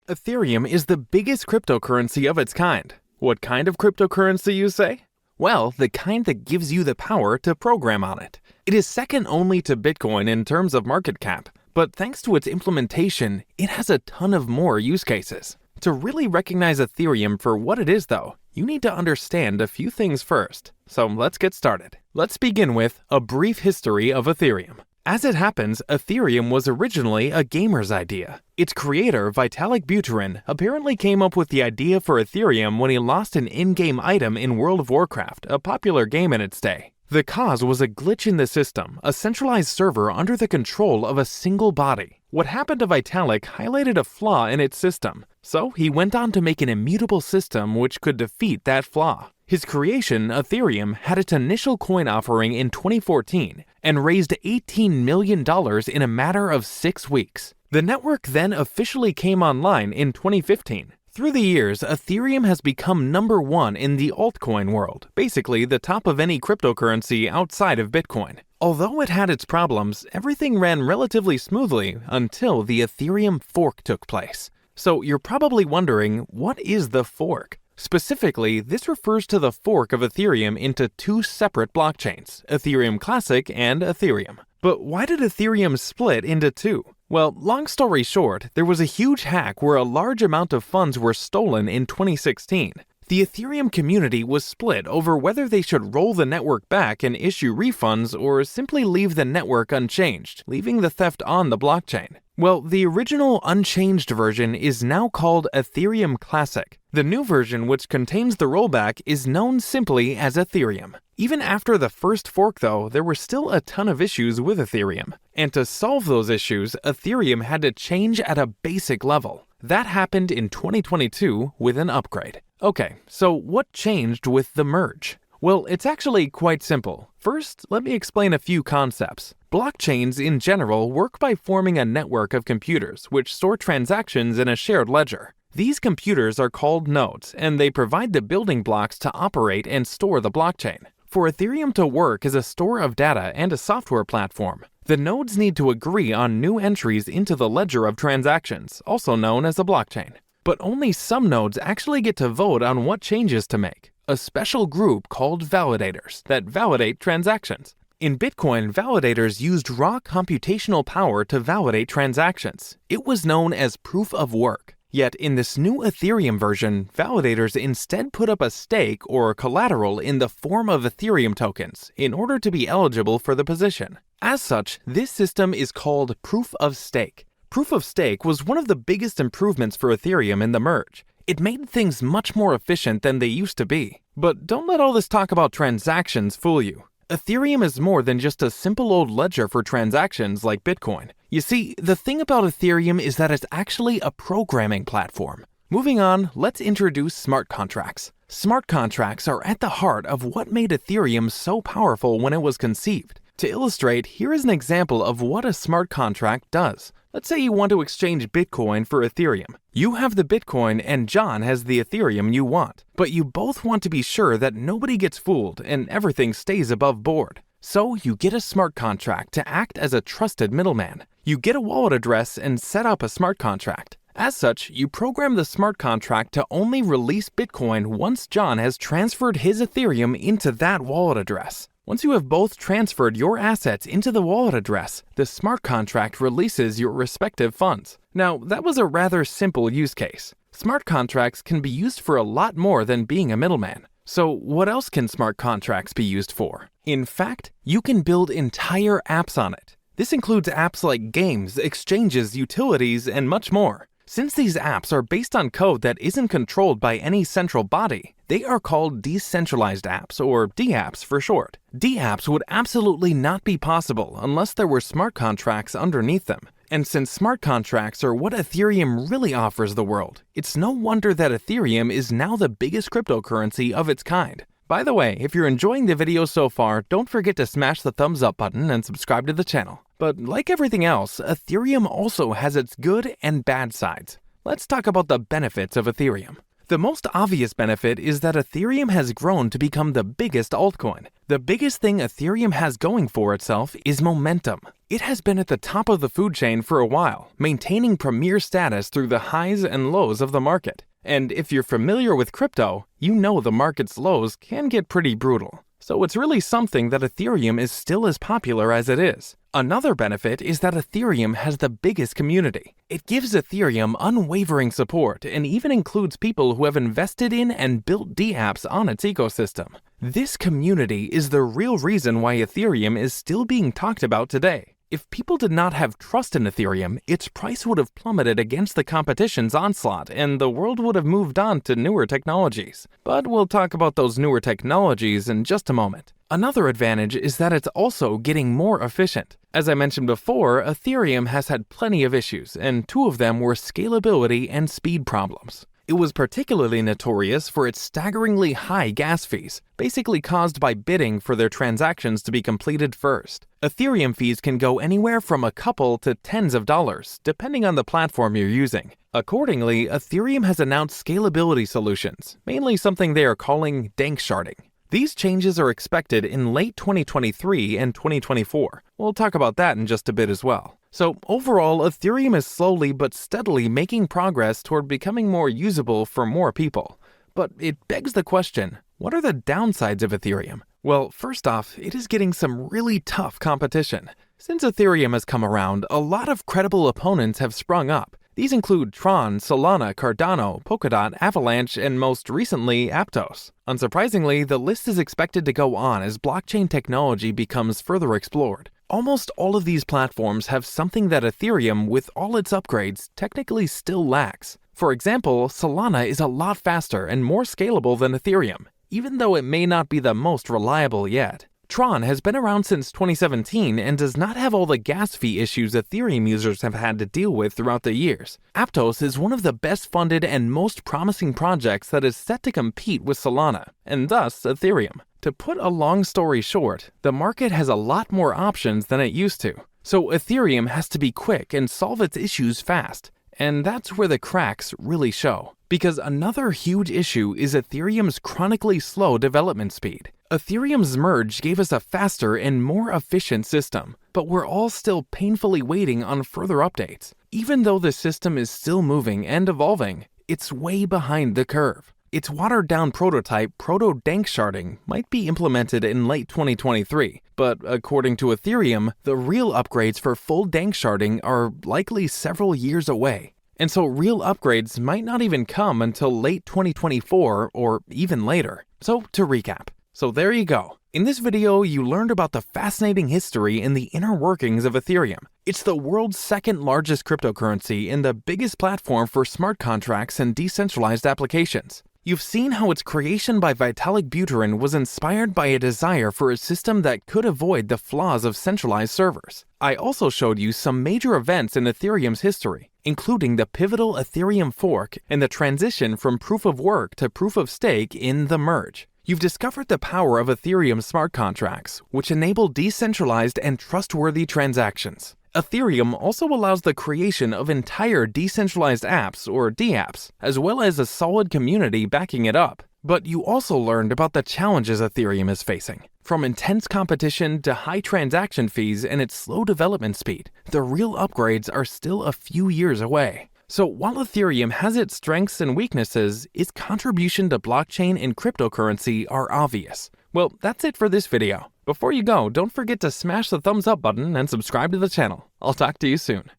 Ethereum is the biggest cryptocurrency of its kind. What kind of cryptocurrency, you say? Well, the kind that gives you the power to program on it. It is second only to Bitcoin in terms of market cap, but thanks to its implementation, it has a ton of more use cases. To really recognize Ethereum for what it is though, you need to understand a few things first. So let's get started. Let's begin with a brief history of Ethereum. As it happens, Ethereum was originally a gamer's idea. Its creator, Vitalik Buterin, apparently came up with the idea for Ethereum when he lost an in-game item in World of Warcraft, a popular game in its day. The cause was a glitch in the system, a centralized server under the control of a single body. What happened to Vitalik highlighted a flaw in its system, so he went on to make an immutable system which could defeat that flaw. His creation, Ethereum, had its initial coin offering in 2014 and raised $18 million in a matter of 6 weeks. The network then officially came online in 2015. Through the years, Ethereum has become number one in the altcoin world, basically the top of any cryptocurrency outside of Bitcoin. Although it had its problems, everything ran relatively smoothly until the Ethereum fork took place. So you're probably wondering, what is the fork? Specifically, this refers to the fork of Ethereum into two separate blockchains, Ethereum Classic and Ethereum. But why did Ethereum split into two? Well, long story short, there was a huge hack where a large amount of funds were stolen in 2016. The Ethereum community was split over whether they should roll the network back and issue refunds or simply leave the network unchanged, leaving the theft on the blockchain. Well, the original unchanged version is now called Ethereum Classic. The new version, which contains the rollback, is known simply as Ethereum. Even after the first fork though, there were still a ton of issues with Ethereum. And to solve those issues, Ethereum had to change at a basic level. That happened in 2022 with an upgrade. Okay, so what changed with the merge? Well, it's actually quite simple. First, let me explain a few concepts. Blockchains in general work by forming a network of computers which store transactions in a shared ledger. These computers are called nodes, and they provide the building blocks to operate and store the blockchain. For Ethereum to work as a store of data and a software platform, the nodes need to agree on new entries into the ledger of transactions, also known as a blockchain. But only some nodes actually get to vote on what changes to make. A special group called validators that validate transactions. In Bitcoin, validators used raw computational power to validate transactions. It was known as proof of work. Yet in this new Ethereum version, validators instead put up a stake or collateral in the form of Ethereum tokens in order to be eligible for the position. As such, this system is called proof of stake. Proof of stake was one of the biggest improvements for Ethereum in the merge. It made things much more efficient than they used to be. But don't let all this talk about transactions fool you. Ethereum is more than just a simple old ledger for transactions like Bitcoin. You see, the thing about Ethereum is that it's actually a programming platform. Moving on, let's introduce smart contracts. Smart contracts are at the heart of what made Ethereum so powerful when it was conceived. To illustrate, here is an example of what a smart contract does. Let's say you want to exchange Bitcoin for Ethereum. You have the Bitcoin and John has the Ethereum you want, but you both want to be sure that nobody gets fooled and everything stays above board. So you get a smart contract to act as a trusted middleman. You get a wallet address and set up a smart contract. As such, you program the smart contract to only release Bitcoin once John has transferred his Ethereum into that wallet address. Once you have both transferred your assets into the wallet address, the smart contract releases your respective funds. Now, that was a rather simple use case. Smart contracts can be used for a lot more than being a middleman. So what else can smart contracts be used for? In fact, you can build entire apps on it. This includes apps like games, exchanges, utilities, and much more. Since these apps are based on code that isn't controlled by any central body, they are called decentralized apps, or dApps for short. dApps would absolutely not be possible unless there were smart contracts underneath them. And since smart contracts are what Ethereum really offers the world, it's no wonder that Ethereum is now the biggest cryptocurrency of its kind. By the way, if you're enjoying the video so far, don't forget to smash the thumbs up button and subscribe to the channel. But like everything else, Ethereum also has its good and bad sides. Let's talk about the benefits of Ethereum. The most obvious benefit is that Ethereum has grown to become the biggest altcoin. The biggest thing Ethereum has going for itself is momentum. It has been at the top of the food chain for a while, maintaining premier status through the highs and lows of the market. And if you're familiar with crypto, you know the market's lows can get pretty brutal. So it's really something that Ethereum is still as popular as it is. Another benefit is that Ethereum has the biggest community. It gives Ethereum unwavering support and even includes people who have invested in and built dApps on its ecosystem. This community is the real reason why Ethereum is still being talked about today. If people did not have trust in Ethereum, its price would have plummeted against the competition's onslaught and the world would have moved on to newer technologies. But we'll talk about those newer technologies in just a moment. Another advantage is that it's also getting more efficient. As I mentioned before, Ethereum has had plenty of issues, and two of them were scalability and speed problems. It was particularly notorious for its staggeringly high gas fees, basically caused by bidding for their transactions to be completed first. Ethereum fees can go anywhere from a couple to tens of dollars, depending on the platform you're using. Accordingly, Ethereum has announced scalability solutions, mainly something they are calling danksharding. These changes are expected in late 2023 and 2024. We'll talk about that in just a bit as well. So overall, Ethereum is slowly but steadily making progress toward becoming more usable for more people. But it begs the question, what are the downsides of Ethereum? Well, first off, it is getting some really tough competition. Since Ethereum has come around, a lot of credible opponents have sprung up. These include Tron, Solana, Cardano, Polkadot, Avalanche, and most recently, Aptos. Unsurprisingly, the list is expected to go on as blockchain technology becomes further explored. Almost all of these platforms have something that Ethereum, with all its upgrades, technically still lacks. For example, Solana is a lot faster and more scalable than Ethereum, even though it may not be the most reliable yet. Tron has been around since 2017 and does not have all the gas fee issues Ethereum users have had to deal with throughout the years. Aptos is one of the best funded and most promising projects that is set to compete with Solana, and thus Ethereum. To put a long story short, the market has a lot more options than it used to. So Ethereum has to be quick and solve its issues fast. And that's where the cracks really show. Because another huge issue is Ethereum's chronically slow development speed. Ethereum's merge gave us a faster and more efficient system, but we're all still painfully waiting on further updates. Even though the system is still moving and evolving, it's way behind the curve. Its watered-down prototype, proto-danksharding, might be implemented in late 2023, but according to Ethereum, the real upgrades for full danksharding are likely several years away. And so real upgrades might not even come until late 2024 or even later. So to recap. So there you go. In this video, you learned about the fascinating history and the inner workings of Ethereum. It's the world's second largest cryptocurrency and the biggest platform for smart contracts and decentralized applications. You've seen how its creation by Vitalik Buterin was inspired by a desire for a system that could avoid the flaws of centralized servers. I also showed you some major events in Ethereum's history, including the pivotal Ethereum fork and the transition from proof of work to proof of stake in the merge. You've discovered the power of Ethereum smart contracts, which enable decentralized and trustworthy transactions. Ethereum also allows the creation of entire decentralized apps or dApps, as well as a solid community backing it up. But you also learned about the challenges Ethereum is facing. From intense competition to high transaction fees and its slow development speed, the real upgrades are still a few years away. So while Ethereum has its strengths and weaknesses, its contribution to blockchain and cryptocurrency are obvious. Well, that's it for this video. Before you go, don't forget to smash the thumbs up button and subscribe to the channel. I'll talk to you soon.